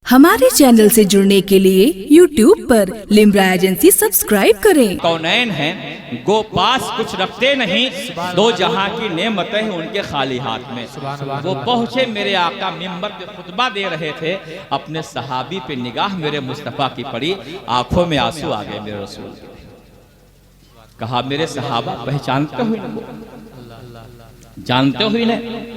हमारे चैनल से जुड़ने के लिए YouTube पर लिम्रा एजेंसी सब्सक्राइब करें। कौनैन हैं, गो पास कुछ रखते नहीं, दो जहां की नेमतें हैं उनके खाली हाथ में। वो पहुंचे मेरे आका मिंबर पे खुतबा दे रहे थे, अपने सहाबी पे निगाह मेरे मुस्तफ़ा की पड़ी, आंखों में आंसू आ गए मेरे रसूल के। कहा मेरे सहाबा पहचानते हो इनको, जानते हो इन्हें,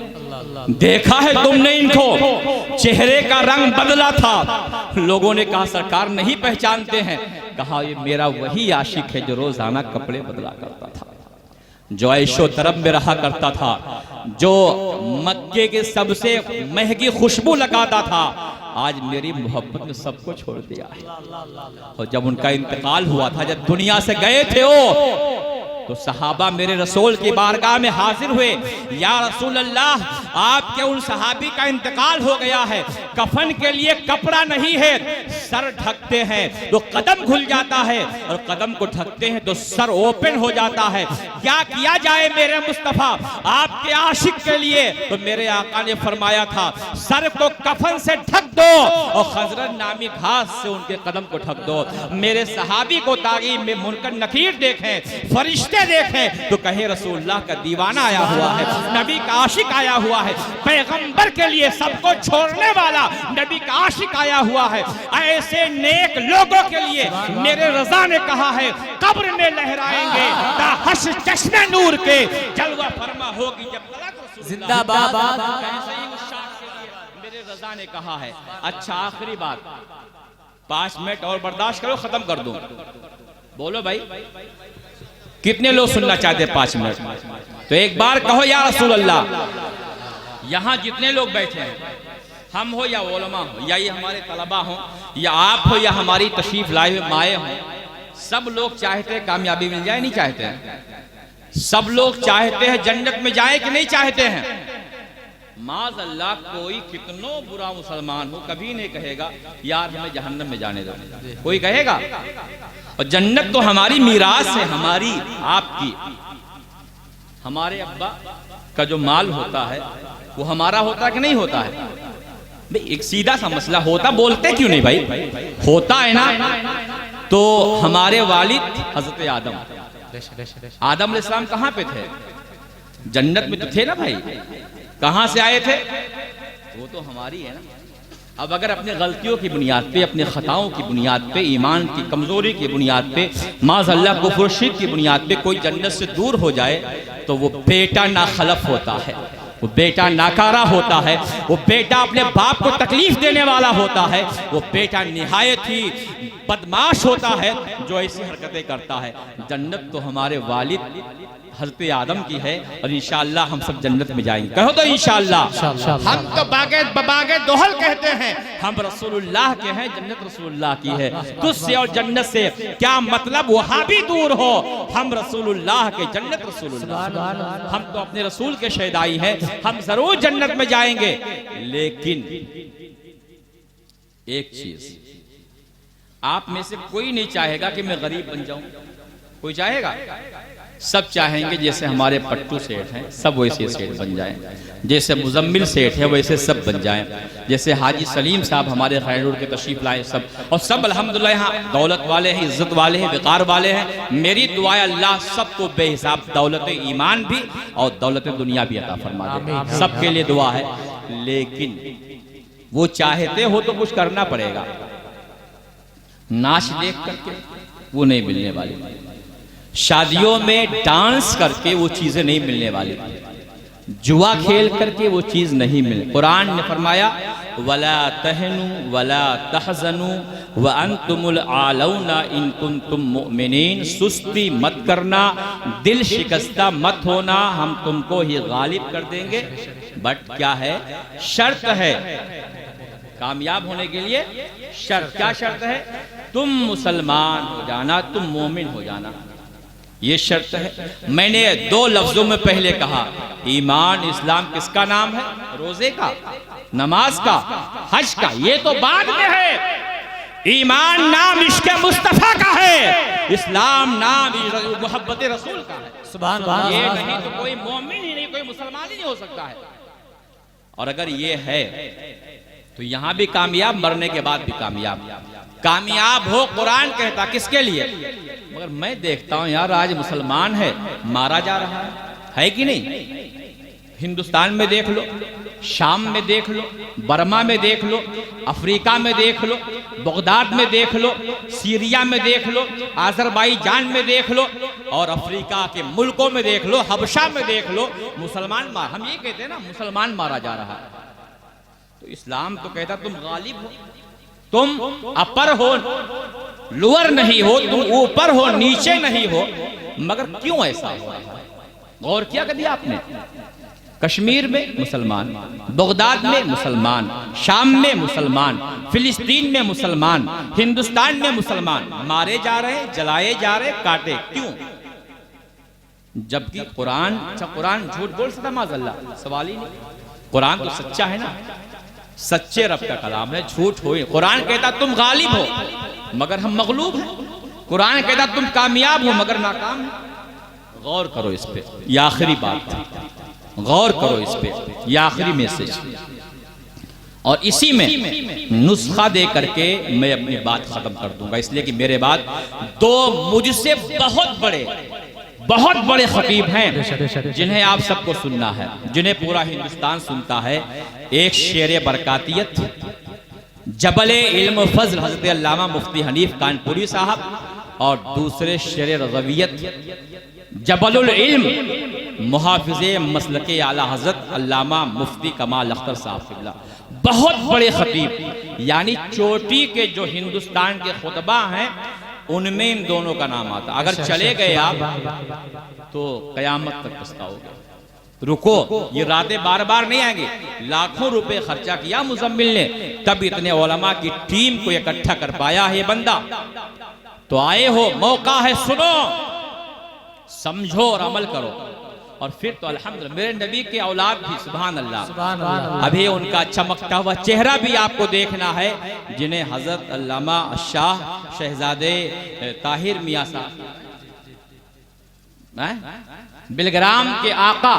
देखा है तुमने इनको, चेहरे का रंग बदला था। लोगों ने कहा सरकार नहीं पहचानते हैं। कहा ये मेरा वही आशिक है जो रोजाना कपड़े बदला करता था, जो ऐशो तरब में रहा करता था, जो मक्के के सबसे महंगी खुशबू लगाता था। आज मेरी मोहब्बत में सबको छोड़ दिया है। और जब उनका इंतकाल हुआ था, जब दुनिया से गए थे वो, तो सहाबा मेरे रसूल की बारगाह में हाजिर हुए। या रसूल अल्लाह, आपके उन सहाबी का इंतकाल हो गया है, कफन के लिए कपड़ा नहीं है, सर ढकते हैं तो कदम खुल जाता है, और कदम को ढकते हैं तो सर ओपन हो जाता है। क्या किया जाए मेरे मुस्तफा आपके आशिक के लिए? तो मेरे आका ने फरमाया था सर को कफन से ढक दो और खजरत नामी घास से उनके कदम को ढक दो। मेरे सहाबी को तारीफ में मुनकर नकीर देखें, फरिश्ते देखें तो कहे रसूलुल्लाह का दीवाना आया हुआ है, नबी का आशिक आया हुआ है, पैगंबर के लिए सबको छोड़ने वाला नबी का आशिक आया हुआ है। ऐसे नेक लोगों के लिए मेरे रज़ा ने कहा है कब्र में लहराएंगे ताहश चश्मे नूर के, जलवा फरमा होगी जब तलक जिंदाबाद। मेरे रज़ा ने कहा है। अच्छा आखिरी बात, 5 मिनट और बर्दाश्त करो, खत्म कर दूं। बोलो भाई, कितने लोग सुनना चाहते हैं 5 मिनट? तो एक बार कहो या रसूल अल्लाह। यहाँ जितने लोग बैठे हैं, हम हो या उलमा हो, या ये हमारे तलबा हो, या आप हो, या हमारी तशरीफ लाए हुए माए हो, सब लोग चाहते हैं कामयाबी मिल जाए, नहीं चाहते हैं? सब लोग चाहते हैं जन्नत में जाए कि नहीं चाहते हैं? माज़ अल्लाह कोई कितनो बुरा मुसलमान हो कभी नहीं कहेगा यार हमें जहन्नम में जाने दो, कोई कहेगा? और जन्नत तो हमारी मीरास है, हमारी आपकी। हमारे अब्बा का जो माल होता है वो हमारा होता है कि नहीं होता है? भाई एक सीधा सा मसला होता, बोलते क्यों नहीं भाई? होता है ना। तो हमारे वालिद हजरत आदम अलैहिस्सलाम कहाँ पे थे? जन्नत में तो थे ना भाई। कहां से आए थे? वो तो हमारी है ना। अब अगर अपने गलतियों की बुनियाद पे, अपने खताओं की बुनियाद पे, ईमान की कमजोरी की बुनियाद पे, माज़अल्लाह कुफ्र शिर्क की बुनियाद पे कोई जन्नत से दूर हो जाए तो वो बेटा नाखलफ होता है, वो बेटा नाकारा होता है, वो बेटा अपने बाप को तकलीफ देने वाला होता है, वो बेटा निहायत ही बदमाश होता है जो ऐसी हरकतें करता है। जन्नत तो हमारे वालिद हज़रत आदम की है, और इंशाअल्लाह हम सब जन्नत में जाएंगे। कहो तो इंशाअल्लाह। हम तो बागे दोहल कहते हैं, हम रसूलुल्लाह के हैं, जन्नत रसूलुल्लाह की है। तुझसे और जन्नत से क्या मतलब? वहां भी दूर हो, हम रसूलुल्लाह के, जन्नत रसूलुल्लाह। हम तो अपने रसूल के शहदाई हैं, हम जरूर जन्नत में जाएंगे। लेकिन एक चीज, आप में से कोई नहीं चाहेगा कि मैं गरीब बन जाऊं। कोई चाहेगा? सब चाहेंगे जैसे हमारे पट्टू सेठ हैं सब वैसे सेठ बन जाएं, जैसे मुजम्मिल सेठ है वैसे सब बन जाएं, जैसे हाजी सलीम साहब हमारे खैरुल के तशरीफ लाए सब, और सब अल्हम्दुलिल्लाह यहाँ दौलत वाले हैं, इज्जत वाले हैं, विकार वाले हैं। मेरी दुआ है अल्लाह सबको बेहिसाब दौलत ईमान भी और दौलत दुनिया भी अता फरमा दे, सबके लिए दुआ है। लेकिन वो चाहते हो तो कुछ करना पड़ेगा। नाच देख करके वो नहीं मिलने वाली, शादियों में डांस करके वो चीजें नहीं मिलने वाली, जुआ खेल करके वो चीज नहीं मिले। कुरान ने फरमाया वला तहनु वला तहजनु व अंतुमुल आलौना इन कुंतुम मुमिनीन। सुस्ती मत करना, दिल शिकस्ता मत होना, हम तुमको ही गालिब कर देंगे। बट क्या है? शर्त है कामयाब होने के लिए। शर्त क्या शर्त है? तुम मुसलमान हो जाना, तुम मोमिन हो जाना, ये शर्त है। मैंने 2 लफ्जों में पहले कहा, ईमान इस्लाम किसका नाम है? रोजे का, नमाज का, हज का, ये तो बाद में है। ईमान नाम इश्क़ मुस्तफ़ा का है, इस्लाम नाम मोहब्बत रसूल का है। सुभान अल्लाह। ये नहीं तो कोई मोमिन ही नहीं, कोई मुसलमान ही नहीं हो सकता है। और अगर ये है तो यहां भी कामयाब, मरने के बाद भी कामयाब। कामयाब हो कुरान कहता किसके लिए? मगर मैं देखता हूं यार आज मुसलमान है मारा जा रहा है कि नहीं? हिंदुस्तान में देख लो, शाम में देख लो, बर्मा में देख लो, अफ्रीका में देख लो, बगदाद में देख लो, सीरिया में देख लो, आज़रबाईजान में देख लो, और अफ्रीका के मुल्कों में देख लो, हबशा में देख लो, मुसलमान मार, हम ये कहते हैं ना मुसलमान मारा जा रहा है। तो इस्लाम तो कहता तुम गालिब हो, तुम अपर हो, लोअर नहीं हो, तुम ऊपर हो, नीचे नहीं हो। मगर क्यों ऐसा हो रहा है? गौर किया कभी आपने? कश्मीर में मुसलमान, बगदाद में मुसलमान, शाम में मुसलमान, फिलिस्तीन में मुसलमान, हिंदुस्तान में मुसलमान मारे जा रहे, जलाए जा रहे, काटे, क्यों? जबकि कुरान, अच्छा कुरान झूठ बोल सकता माज़अल्लाह? सवाल ही नहीं। कुरान तो सच्चा है ना, सच्चे रब का कलाम है, झूठ हो। कुरान कहता तुम गालिब हो मगर हम मगलूब हैं। कुरान कहता तुम कामयाब हो मगर नाकाम है। गौर करो इस पे, ये आखिरी बात थी, गौर करो इस पे, ये आखिरी मैसेज। और इसी में नुस्खा दे करके मैं अपनी बात खत्म कर दूंगा, इसलिए कि मेरे बाद दो मुझसे बहुत बड़े खतीब हैं जिन्हें आप सबको सुनना है, जिन्हें पूरा हिंदुस्तान सुनता है। एक शेर बरकातियत, जबले इल्म फजल हज़रत अल्लामा मुफ्ती हनीफ कानपुरी साहब, और दूसरे शेर रज़वियत जबलुल इल्म मुहाफिज़े मसलके आला हज़रत अल्लामा मुफ्ती कमाल अख्तर साहब क़िबला। बहुत बड़े खतीब, यानी चोटी के जो हिंदुस्तान के खुतबा हैं उनमें इन दोनों का नाम आता। अगर चले गए आप तो कयामत तक पछताओगे। रुको, ये रातें बार बार नहीं आएंगी। लाखों रुपए खर्चा किया मुजम्मिल ने, तब इतने उलमा की टीम को इकट्ठा कर पाया है बंदा। तो आए हो, मौका है, सुनो, समझो और अमल करो। और फिर तो अल्हम्दुलिल्लाह मेरे नबी के औलाद भी, सुभान अल्लाह, अभी उनका चमकता हुआ चेहरा भी आपको देखना है, जिन्हें हजरत अल्लामा शाह शहजादे ताहिर मियां साहब, बिलग्राम के आका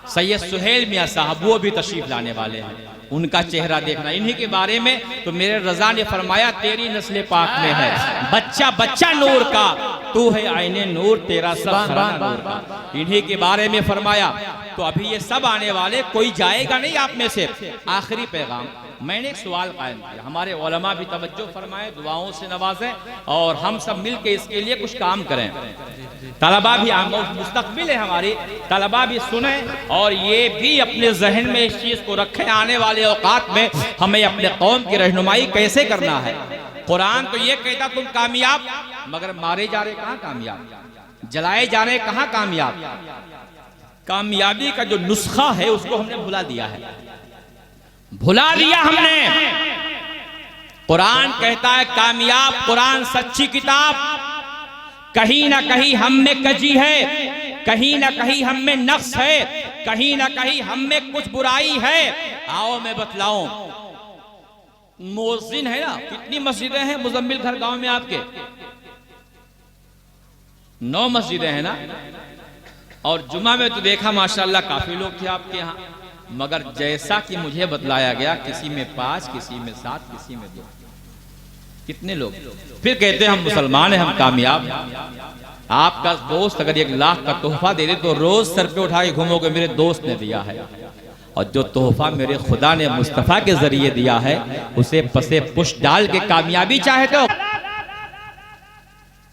सैयद सुहेल मियां साहब, वो भी तशरीफ लाने वाले हैं। उनका चेहरा देखना। इन्हीं के बारे में तो मेरे रजा ने फरमाया तेरी नस्ल पाक में है बच्चा बच्चा नूर का, तू है आईने नूर, तेरा सब घराना नूर का। इन्हीं के बारे में फरमाया। तो अभी ये सब आने वाले, कोई जाएगा नहीं आप में से। आखिरी पैगाम, मैंने एक सवाल कायम किया, हमारे उलमा भी तवज्जो फरमाए, दुआओं से नवाजें, और हम सब मिल के इसके लिए कुछ काम करें। तलबा भी, मुस्तकबिल है हमारी, तलबा भी सुने और ये भी अपने जहन में इस चीज़ को रखें, आने वाले औकात में हमें अपने कौम की रहनुमाई कैसे करना है। कुरान तो ये कहता तुम कामयाब, मगर मारे जा रहे कहाँ कामयाब, जलाए जा रहे कहाँ कामयाब। कामयाबी का जो नुस्खा है उसको हमने भुला दिया है, भुला दिया हमने। कुरान कहता है कामयाब, कुरान सच्ची किताब, कहीं ना कहीं हम में कजी है, कहीं ना कहीं हम में नक्स है, कहीं ना कहीं हम में कुछ बुराई है। आओ मैं बतलाऊं, मोहसिन है ना, कितनी मस्जिदें हैं मुजम्मिल घर गांव में आपके? 9 मस्जिदें हैं ना। और जुमा में तो देखा माशाल्लाह काफी लोग थे आपके यहाँ, मगर जैसा कि मुझे बतलाया गया, किसी में 5, किसी में 7, किसी में 2। कितने लोग फिर कहते हैं हम मुसलमान हैं, हम कामयाब हैं। आपका दोस्त अगर 1 लाख का तोहफा दे दे तो रोज सर पे उठा के घूमोगे मेरे दोस्त ने दिया है। और जो तोहफा मेरे खुदा ने मुस्तफा के जरिए दिया है उसे पसे पुश डाल के कामयाबी चाहते हो,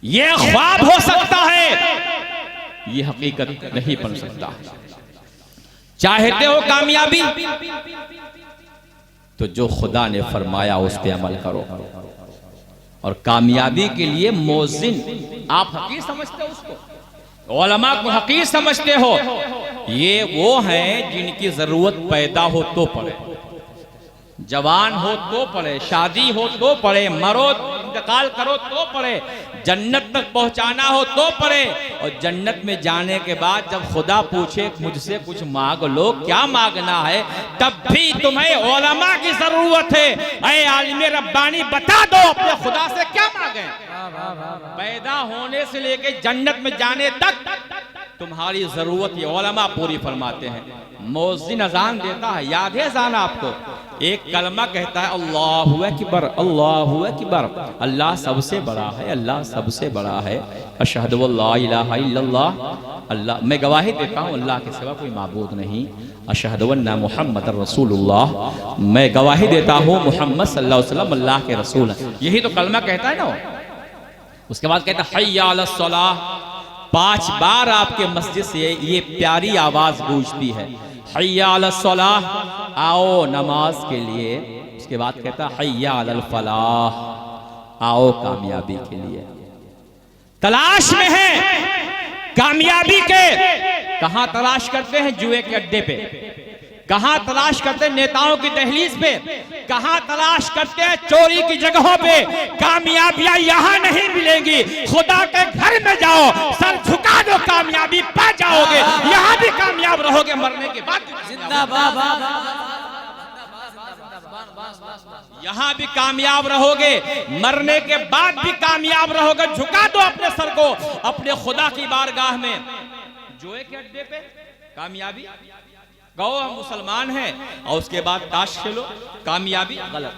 ये ख्वाब हो सकता है, ये हकीकत नहीं बन सकता। चाहते हो कामयाबी तो जो खुदा ने फरमाया उस पे अमल करो। और कामयाबी के लिए मोज़िन, आप हकीर समझते हो उसको, उलमा को हकीर समझते हो, ये वो हैं जिनकी जरूरत पैदा हो तो पड़े, जवान हो तो पड़े, शादी हो तो पड़े, मरो इंतकाल करो तो पड़े, जन्नत तक पहुंचाना हो तो पड़े। और जन्नत में जाने के बाद जब खुदा पूछे मुझसे कुछ मांग लो, क्या मांगना है, तब भी तुम्हें उलमा की जरूरत है। ऐ आलिम रब्बानी बता दो अपने खुदा से क्या मांगे। पैदा होने से लेके जन्नत में जाने तक तुम्हारी जरूरत ये उलमा पूरी फरमाते हैं। मुअज्जिन अजान देता है, याद है अजान आपको, एक कलमा कहता है अल्लाहु अकबर, अल्लाहु अकबर, अल्लाह सबसे बड़ा है, अल्लाह सबसे बड़ा है, अशहदु अल्ला इलाहा इल्लल्लाह, अल्लाह मैं गवाही देता हूँ अल्लाह के सिवा कोई माबूद नहीं, अशहदु अन्ना मुहम्मद रसूलुल्लाह, मैं गवाही देता हूँ मोहम्मद सल्लल्लाहु अलैहि वसल्लम अल्लाह के रसूल हैं। यही तो कलमा कहता है ना। उसके बाद कहता है हय्या अलस सलाह, 5 बार आपके मस्जिद से ये प्यारी आवाज गूंजती है, हय्या अलस सलाह, आओ नमाज के लिए। उसके बाद कहता है हय्या अलल फलाह, आओ कामयाबी के लिए। तलाश में है कामयाबी के, कहां तलाश करते हैं? जुए के अड्डे पे। कहां तलाश करते हैं? नेताओं की दहलीज पे। कहां तलाश करते हैं? चोरी की जगहों पे। कामयाबियां यहां नहीं मिलेंगी, खुदा के घर में जाओ, सर झुका दो, कामयाबी पा जाओगे, यहां भी कामयाब रहोगे, मरने के बाद यहां भी कामयाब रहोगे, मरने के बाद भी कामयाब रहोगे। झुका दो अपने सर को अपने खुदा की बारगाह में। जुए के अड्डे पे कामयाबी, कहो हम मुसलमान हैं, और उसके बाद ताश खेलो, कामयाबी गलत।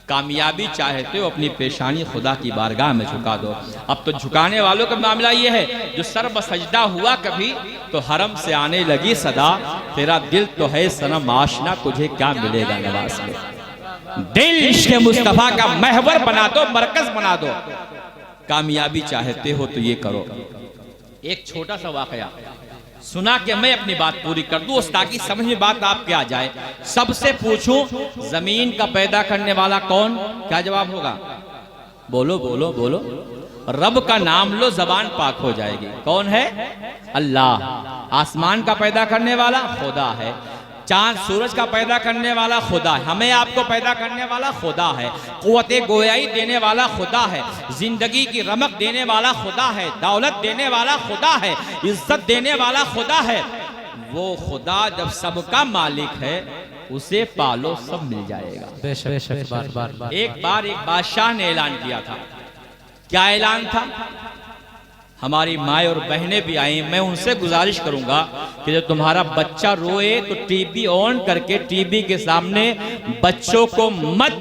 कामयाबी चाहते हो अपनी पेशानी खुदा की बारगाह में झुका दो। अब तो झुकाने वालों का मामला ये है, जो सर बसजदा हुआ कभी तो हरम से आने लगी सदा, तेरा दिल तो है सनम आशना, तुझे क्या मिलेगा नवाज में। दिल इश्क़ मुस्तफा का महवर बना दो, मरकज बना दो। कामयाबी चाहते हो तो ये करो। एक छोटा सा वाकया सुना के मैं अपनी बात पूरी कर दूं, ताकि समझ में बात आपके आ जाए। सबसे पूछूं जमीन का पैदा करने वाला कौन? क्या जवाब होगा? बोलो बोलो बोलो। रब का नाम लो, जबान पाक हो जाएगी। कौन है? अल्लाह। आसमान का पैदा करने वाला खुदा है, चांद सूरज का पैदा करने वाला खुदा है, हमें आपको पैदा करने वाला खुदा है, कुव्वते गोयाई देने वाला खुदा है, जिंदगी की रमक देने वाला खुदा है, दौलत देने वाला खुदा है, इज्जत देने वाला खुदा है। वो खुदा जब सबका मालिक है, उसे पालो सब मिल जाएगा। बेशक बार। एक बार एक बादशाह ने ऐलान किया था। क्या ऐलान था? हमारी माए और बहनें भी आई, मैं उनसे गुजारिश करूंगा कि जब तुम्हारा बच्चा रोए तो टीवी ऑन करके टीवी के सामने बच्चों को मत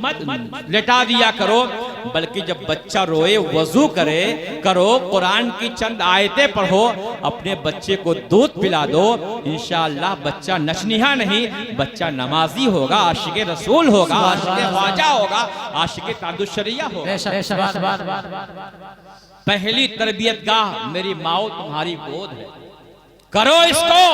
लेटा दिया करो, बल्कि जब बच्चा रोए वजू करो, कुरान की चंद आयतें पढ़ो, अपने बच्चे को दूध पिला दो। इंशाअल्लाह बच्चा नशनिहा नहीं, बच्चा नमाजी होगा, आशिक़े रसूल होगा, आशिक़े ख्वाजा होगा, आशिक़े तादुशरिया होगा। पहली तरबियत गाह मेरी माओ तुम्हारी गोद है, करो इसको।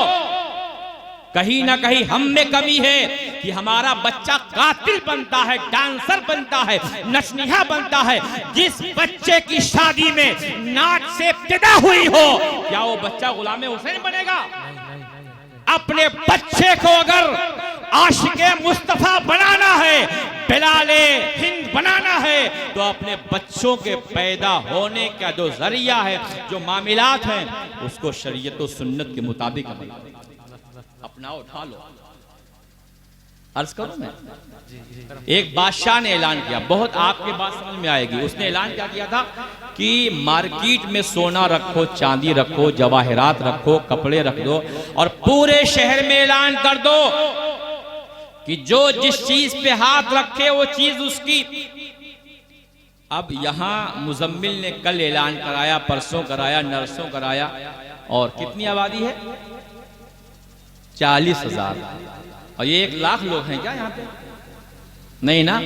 कहीं ना कहीं हम में कमी है कि हमारा बच्चा कातिल बनता है, डांसर बनता है, नशनिहा बनता है। जिस बच्चे की शादी में नाच से पैदा हुई हो, क्या वो बच्चा गुलाम हुसैन बनेगा? अपने बच्चे को अगर आशिक़े मुस्तफा बनाना है, बिलाले हिंद बनाना है, तो अपने बच्चों के पैदा होने का जो जरिया है, जो मामलात हैं, उसको शरीयत और सुन्नत के मुताबिक अपनाओ, उठा लो। अर्ज करूं मैं, एक बादशाह ने ऐलान किया, बहुत आपके बात समझ में आएगी। उसने ऐलान क्या किया था कि मार्केट में सोना रखो, चांदी रखो, जवाहरात रखो, कपड़े रख दो, और पूरे शहर में ऐलान कर दो कि जो जिस चीज पे हाथ रखे वो चीज उसकी। अब यहां मुजम्मिल ने कल ऐलान कराया, परसों कराया, नरसों कराया, और कितनी आबादी है? 40,000। और ये 1 लाख लोग हैं क्या यहाँ पे? नहीं ना।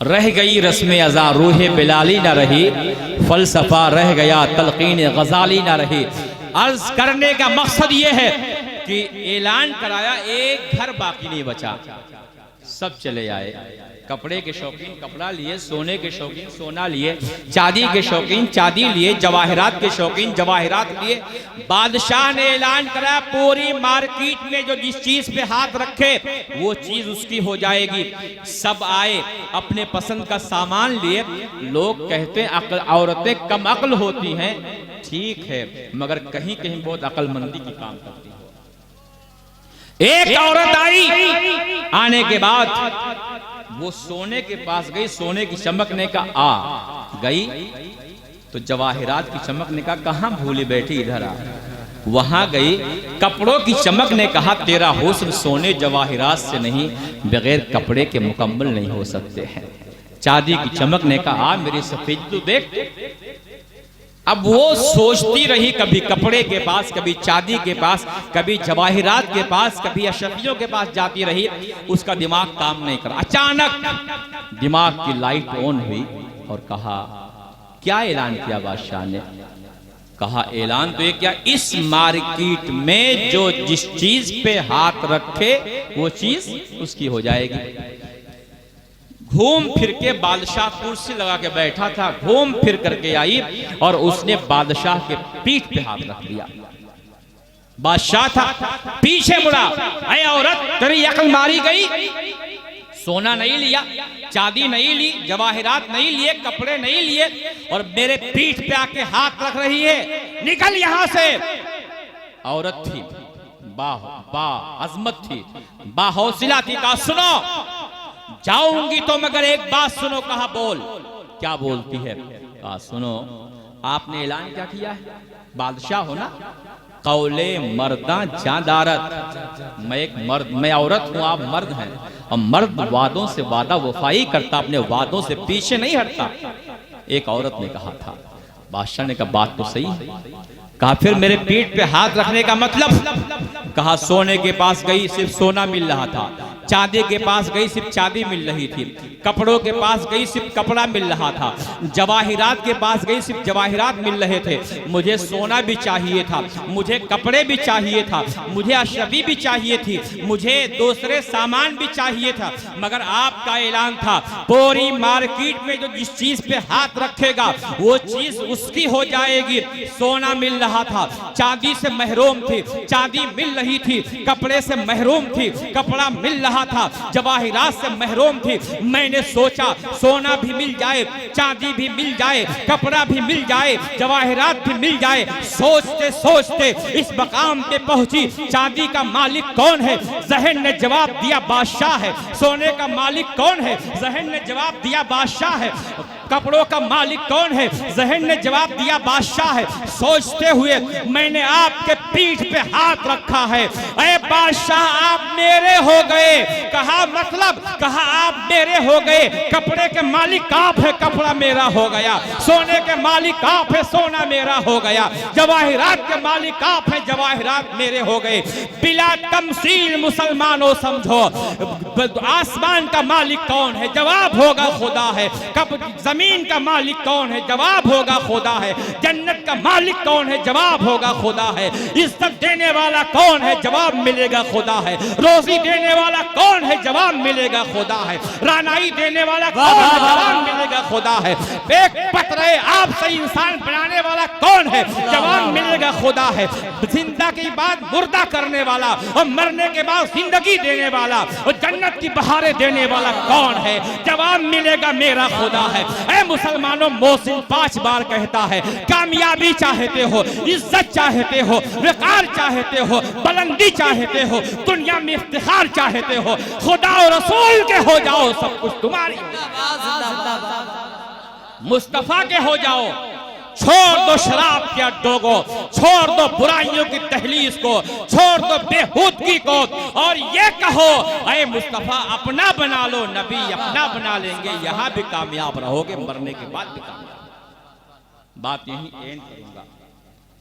रह गई रस्म अज़ा रूहे बिलाली ना रही, फलसफा रह गया तलकीन गजाली ना रही। अर्ज करने का मकसद ये है कि ऐलान कराया, एक घर बाकी नहीं बचा, सब चले आए। कपड़े के शौकीन कपड़ा लिए, सोने के शौकीन सोना लिए, चांदी के शौकीन चांदी लिए, जवाहरात के शौकीन जवाहरात लिए। बादशाह ने ऐलान करा, पूरी मार्केट में जो जिस चीज पे हाथ रखे वो चीज उसकी हो जाएगी। सब आए, अपने पसंद का सामान लिए। लोग कहते हैं औरतें कम अक्ल होती हैं, ठीक है, मगर कहीं कहीं बहुत अक्लमंदी की काम करती है। एक औरत आई, आने के बाद वो सोने के पास गई, सोने की चमकने का आ गई, तो जवाहिरात की चमक ने कहा कहाँ भूली बैठी, इधर आ। वहां गई, कपड़ों की चमक ने कहा तेरा हुस्न सोने जवाहिरात से नहीं, बगैर कपड़े के मुकम्मल नहीं हो सकते हैं। चांदी की चमक ने कहा मेरी सफेद तू देख। अब वो सोचती रही, कभी कपड़े के पास, कभी चांदी के पास, कभी जवाहिरात के पास, कभी अशरफियों के पास जाती रही, उसका दिमाग काम नहीं करा। अचानक दिमाग की लाइट ऑन हुई और कहा क्या ऐलान किया बादशाह ने? कहा ऐलान तो ये क्या, इस मार्केट में जो जिस चीज पे हाथ रखे वो चीज उसकी हो जाएगी। घूम फिर के बादशाह कुर्सी लगा के बैठा था, घूम फिर करके आई और उसने बादशाह के पीठ पे हाथ रख दिया। बादशाह था, पीछे मुड़ा, अरे औरत तेरी अकल मारी गई, सोना नहीं लिया, चांदी नहीं ली, जवाहिरात नहीं लिए, कपड़े नहीं लिए और मेरे पीठ पे आके हाथ रख रही है, निकल यहां से। औरत थी, अजमत थी, बाहौसला थी, कहा सुनो जाऊंगी तो मगर एक बात सुनो। कहा बोल। क्या बोलती है? कहा सुनो आपने ऐलान क्या किया है, बादशाह हो ना, कौले मर्दा जादारत, मैं एक मर्द, मैं औरत हूं, आप मर्द हैं, और मर्द वादों से वादा वफाई करता, अपने वादों से पीछे नहीं हटता। एक औरत ने कहा था। बादशाह ने कहा बात तो सही है। कहा फिर मेरे पीठ पे हाथ रखने का मतलब? कहा सोने के पास गई सिर्फ सोना मिल रहा था, चांदी के पास गई सिर्फ चांदी मिल रही थी, कपड़ों के पास गई सिर्फ कपड़ा मिल रहा था, जवाहिरात के पास गई सिर्फ जवाहिरात मिल रहे थे। मुझे सोना भी चाहिए था, मुझे कपड़े भी चाहिए था, मुझे अशरफी भी चाहिए थी, मुझे दूसरे सामान भी चाहिए था, मगर आपका ऐलान था पूरी मार्केट में जो जिस चीज पे हाथ रखेगा वो चीज उसकी हो जाएगी। सोना मिल रहा था, चांदी से महरूम थी, चांदी मिल रही थी, कपड़े से महरूम थी, कपड़ा मिल रहा था, जवाहिरात से महरूम थी। मैंने सोचा सोना भी मिल जाए, चांदी भी मिल जाए, कपड़ा भी मिल जाए, जवाहिरात भी मिल जाए। सोचते सोचते इस मकाम पे पहुंची। चांदी का मालिक कौन है? जहन ने जवाब दिया बादशाह है। सोने का मालिक कौन है? जहन ने जवाब दिया बादशाह है। कपड़ों का मालिक कौन है? जहन ने जवाब दिया बादशाह है। सोचते हुए मैंने आपके पीठ पे हाथ रखा है। अरे बादशाह आप मेरे हो गए। कहा मतलब? कहा आप मेरे हो गए। कपड़े के मालिक आप है, कपड़ा मेरा हो गया। सोने के मालिक आप है, सोना मेरा हो गया। जवाहिरात के मालिक आप है, जवाहिरात मेरे हो गए। बिला तमसील मुसलमानों समझो, आसमान का मालिक कौन है? जवाब होगा खुदा है। कब जमीन का मालिक कौन है? जवाब होगा खुदा है। जन्नत का मालिक कौन है? जवाब होगा खुदा है। इज्जत देने वाला कौन है? जवाब मिलेगा खुदा है। रोजी देने वाला कौन है? जवाब मिलेगा खुदा है। रानाई देने वाला कौन है? जवाब मिलेगा खुदा है। एक पतरे आपसे इंसान बनाने वाला कौन है? जवाब मिलेगा खुदा है। जिंदा के बाद मुर्दा करने वाला और मरने के बाद जिंदगी देने वाला और जन्नत की बहारें देने वाला कौन है? जवाब मिलेगा मेरा खुदा है। ऐ मुसलमानों, मोहसिन 5 बार कहता है कामयाबी चाहते हो, इज्जत चाहते हो, वकार चाहते हो, बुलंदी चाहते हो, दुनिया में इफ्तिखार चाहते हो, खुदा और रसूल के हो जाओ, सब कुछ तुम्हारी, मुस्तफा के हो जाओ। छोड़ दो शराब के अड्डों को, छोड़ दो बुराइयों की तहलीस को, छोड़ दो बेहूदगी को और ये कहो ऐ मुस्तफा अपना बना लो, नबी अपना बना लेंगे, यहां भी कामयाब रहोगे, मरने के बाद भी कामयाब। बात यही एंड करूंगा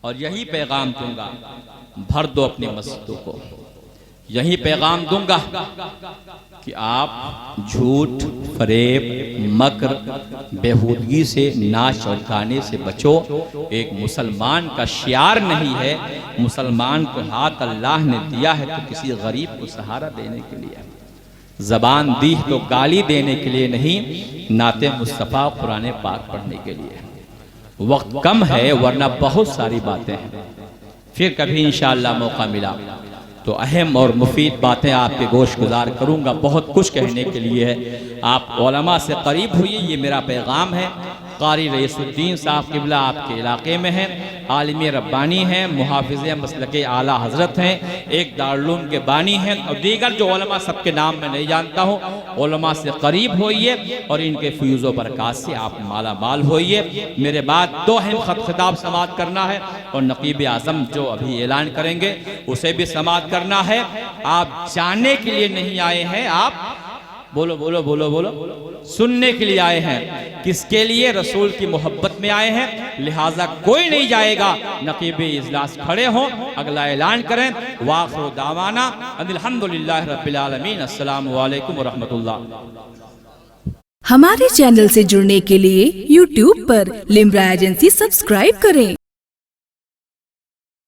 और यही पैगाम दूंगा, भर दो अपनी मस्जिदों को। यही पैगाम दूंगा कि आप झूठ, फरेब, मकर, बेहूदगी से, नाच और गाने से बचो। एक मुसलमान का शियार नहीं है, मुसलमान को हाथ अल्लाह ने दिया है तो किसी गरीब को सहारा देने के लिए, जबान दी तो गाली देने के लिए नहीं, नाते मुस्तफ़ा कुरान पाक पढ़ने के लिए। वक्त कम है वरना बहुत सारी बातें हैं, फिर कभी इंशाअल्लाह मौका मिला तो अहम और मुफीद बातें आपके गोश गुजार करूँगा। बहुत कुछ कहने के लिए है। आप उलमा से करीब हुई, ये मेरा पैगाम है। कारी रईसुद्दीन साहब क़िबला आपके इलाके में हैं, आलिम रब्बानी हैं, मुहाफिज मसलक आला हजरत हैं, एक दारुल के बानी हैं और दीगर जो उलमा सबके नाम मैं नहीं जानता हूँ। उलमा से करीब होइए और इनके फ्यूज़ व बरक़ात से आप माला माल होइए। मेरे बाद 2 अहम खिताब समाअत करना है और नकीब आज़म जो अभी ऐलान करेंगे उसे भी समाअत करना है। आप जाने के लिए नहीं आए हैं, आप बोलो बोलो बोलो बोलो सुनने के लिए आए हैं। किसके लिए? रसूल की मोहब्बत में आए हैं। लिहाजा कोई नहीं जाएगा। नकीब इजलास खड़े हों, अगला ऐलान करें। वाखिर दावाना अल्हम्दुलिल्लाह रब्बिल आलमीन। अस्सलामु अलैकुम व रहमतुल्लाह। हमारे चैनल से जुड़ने के लिए YouTube पर लिम्रा एजेंसी सब्सक्राइब करें।